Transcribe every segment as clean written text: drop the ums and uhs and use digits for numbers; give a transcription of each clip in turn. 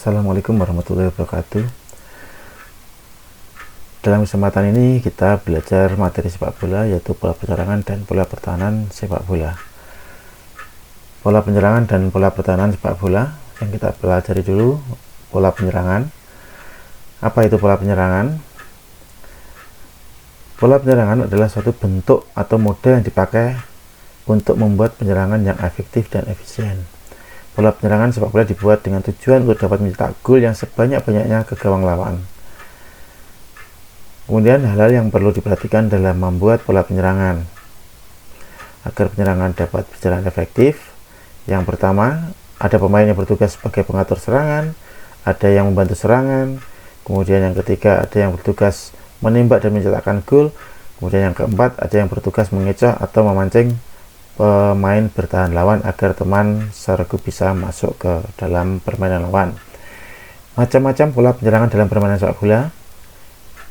Assalamualaikum warahmatullahi wabarakatuh. Dalam kesempatan ini kita belajar materi sepak bola, yaitu pola penyerangan dan pola pertahanan sepak bola. Pola penyerangan dan pola pertahanan sepak bola yang kita pelajari dulu. Pola penyerangan. Apa itu pola penyerangan? Pola penyerangan adalah suatu bentuk atau model yang dipakai untuk membuat penyerangan yang efektif dan efisien. Pola penyerangan sepak bola dibuat dengan tujuan untuk dapat mencetak gol yang sebanyak-banyaknya ke gawang lawan. Kemudian hal-hal yang perlu diperhatikan dalam membuat pola penyerangan agar penyerangan dapat berjalan efektif. Yang pertama, ada pemain yang bertugas sebagai pengatur serangan, ada yang membantu serangan. Kemudian yang ketiga, ada yang bertugas menembak dan mencetakkan gol. Kemudian yang keempat, ada yang bertugas mengecoh atau memancing pemain bertahan lawan agar teman sergu bisa masuk ke dalam permainan lawan. Macam-macam pola penyerangan dalam permainan sepak bola.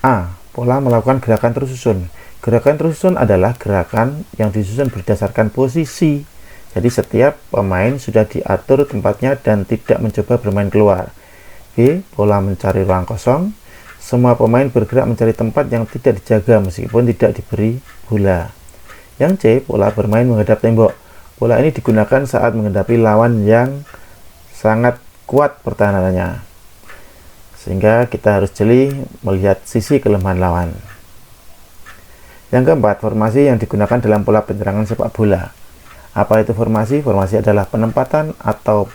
A. Pola melakukan gerakan tersusun. Gerakan tersusun adalah gerakan yang disusun berdasarkan posisi. Jadi setiap pemain sudah diatur tempatnya dan tidak mencoba bermain keluar. B. Pola mencari ruang kosong. Semua pemain bergerak mencari tempat yang tidak dijaga meskipun tidak diberi bola. Yang C. Pola bermain menghadap tembok. Pola ini digunakan saat menghadapi lawan yang sangat kuat pertahanannya, sehingga kita harus jeli melihat sisi kelemahan lawan. Yang keempat, formasi yang digunakan dalam pola penyerangan sepak bola. Apa itu formasi? Formasi adalah penempatan atau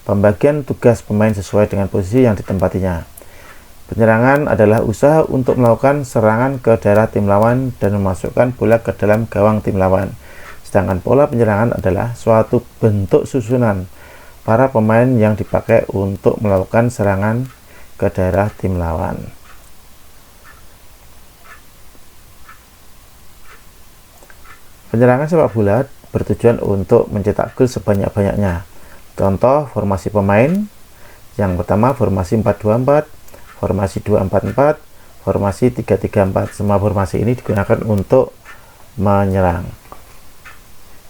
pembagian tugas pemain sesuai dengan posisi yang ditempatinya. Penyerangan adalah usaha untuk melakukan serangan ke daerah tim lawan dan memasukkan bola ke dalam gawang tim lawan. Sedangkan pola penyerangan adalah suatu bentuk susunan para pemain yang dipakai untuk melakukan serangan ke daerah tim lawan. Penyerangan sepak bola bertujuan untuk mencetak gol sebanyak-banyaknya. Contoh formasi pemain. Yang pertama, formasi 4-2-4, formasi 2-4-4, formasi 3-3-4. Semua formasi ini digunakan untuk menyerang.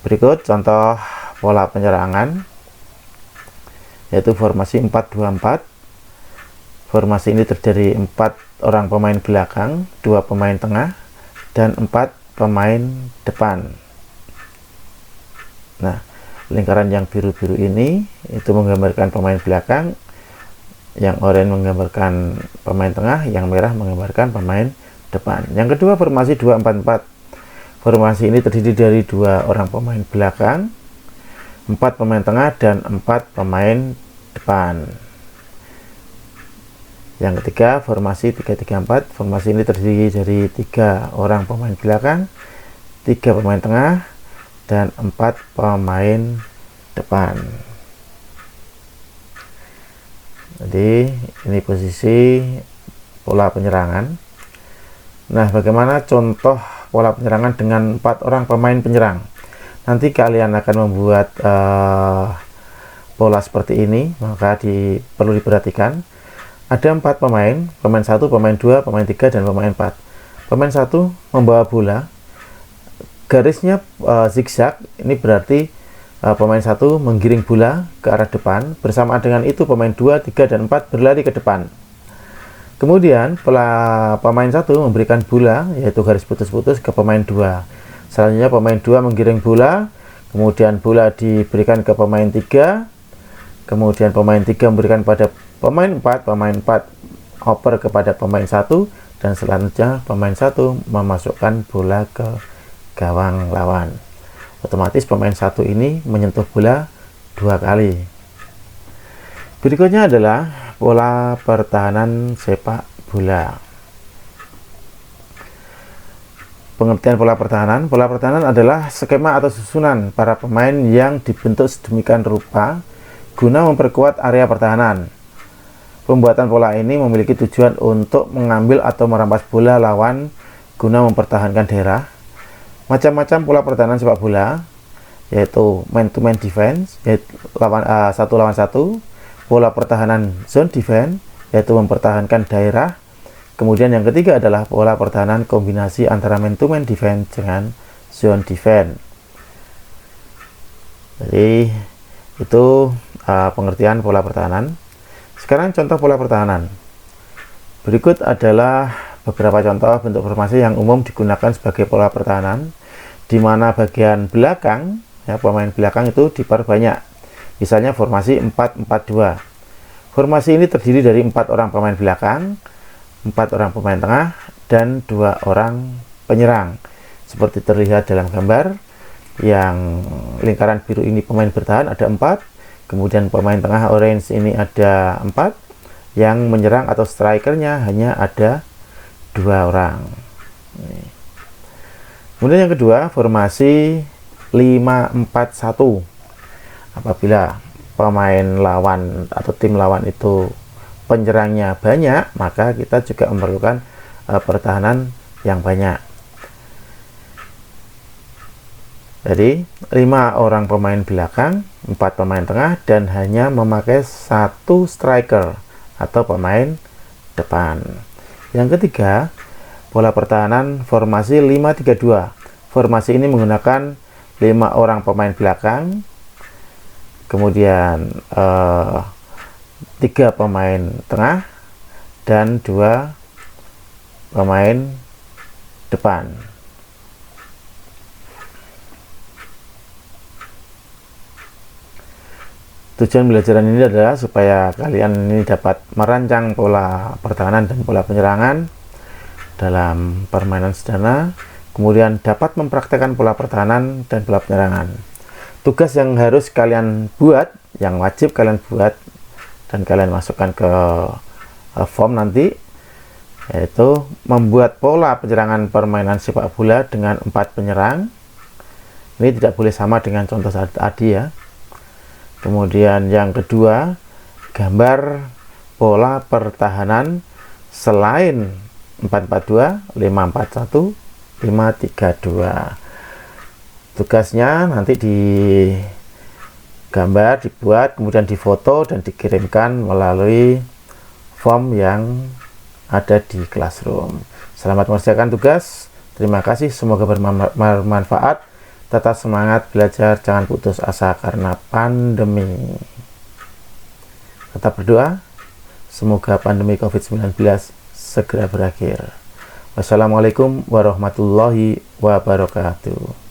Berikut contoh pola penyerangan, yaitu formasi 4-2-4. Formasi ini terdiri 4 orang pemain belakang, 2 pemain tengah, dan 4 pemain depan. Nah, lingkaran yang biru-biru ini itu menggambarkan pemain belakang, yang oranye menggambarkan pemain tengah, yang merah menggambarkan pemain depan. Yang kedua, formasi 2-4-4. Formasi ini terdiri dari 2 orang pemain belakang, 4 pemain tengah, dan 4 pemain depan. Yang ketiga, formasi 3-3-4. Formasi ini terdiri dari 3 orang pemain belakang, 3 pemain tengah, dan 4 pemain depan. Jadi ini posisi pola penyerangan. Nah, bagaimana contoh pola penyerangan dengan 4 orang pemain penyerang? Nanti kalian akan membuat pola seperti ini, maka perlu diperhatikan. Ada 4 pemain, pemain 1, pemain 2, pemain 3, dan pemain 4. Pemain 1 membawa bola, garisnya zigzag. Ini berarti pemain 1 menggiring bola ke arah depan, bersamaan dengan itu pemain 2, 3, dan 4 berlari ke depan. Kemudian pemain 1 memberikan bola, yaitu garis putus-putus, ke pemain 2. Selanjutnya pemain 2 menggiring bola, kemudian bola diberikan ke pemain 3, kemudian pemain 3 memberikan pada pemain 4, pemain 4 oper kepada pemain 1, dan selanjutnya pemain 1 memasukkan bola ke gawang lawan. Otomatis pemain 1 ini menyentuh bola 2 kali. Berikutnya adalah pola pertahanan sepak bola. Pengertian pola pertahanan. Pola pertahanan adalah skema atau susunan para pemain yang dibentuk sedemikian rupa guna memperkuat area pertahanan. Pembuatan pola ini memiliki tujuan untuk mengambil atau merampas bola lawan guna mempertahankan daerah. Macam-macam pola pertahanan sepak bola, yaitu man-to-man defense, yaitu 1 lawan 1, pola pertahanan zone defense, yaitu mempertahankan daerah. Kemudian yang ketiga adalah pola pertahanan kombinasi antara man-to-man defense dengan zone defense. Jadi itu pengertian pola pertahanan. Sekarang contoh pola pertahanan. Berikut adalah beberapa contoh bentuk formasi yang umum digunakan sebagai pola pertahanan, di mana bagian belakang, ya, pemain belakang itu diperbanyak. Misalnya formasi 4-4-2. Formasi ini terdiri dari 4 orang pemain belakang, 4 orang pemain tengah, dan 2 orang penyerang. Seperti terlihat dalam gambar, yang lingkaran biru ini pemain bertahan ada 4, kemudian pemain tengah orange ini ada 4, yang menyerang atau strikernya hanya ada 2 orang. Kemudian yang kedua, formasi 5-4-1. Apabila pemain lawan atau tim lawan itu penyerangnya banyak, maka kita juga memerlukan pertahanan yang banyak. Jadi 5 orang pemain belakang, 4 pemain tengah, dan hanya memakai 1 striker atau pemain depan. Yang ketiga, pola pertahanan formasi 5-3-2. Formasi ini menggunakan 5 orang pemain belakang, kemudian 3 pemain tengah, dan 2 pemain depan. Tujuan pembelajaran ini adalah supaya kalian ini dapat merancang pola pertahanan dan pola penyerangan dalam permainan sederhana, kemudian dapat mempraktekkan pola pertahanan dan pola penyerangan. Tugas yang harus kalian buat, yang wajib kalian buat dan kalian masukkan ke form nanti, yaitu membuat pola penyerangan permainan sepak bola dengan 4 penyerang. Ini tidak boleh sama dengan contoh tadi, ya. Kemudian yang kedua, gambar pola pertahanan selain 4-4-2, 5-4-1, 5-3-2. Tugasnya nanti digambar, dibuat, kemudian difoto dan dikirimkan melalui form yang ada di Classroom. Selamat mengerjakan tugas. Terima kasih, semoga bermanfaat. Tetap semangat belajar, jangan putus asa karena pandemi. Tetap berdoa, semoga pandemi COVID-19 segera berakhir. Wassalamualaikum warahmatullahi wabarakatuh.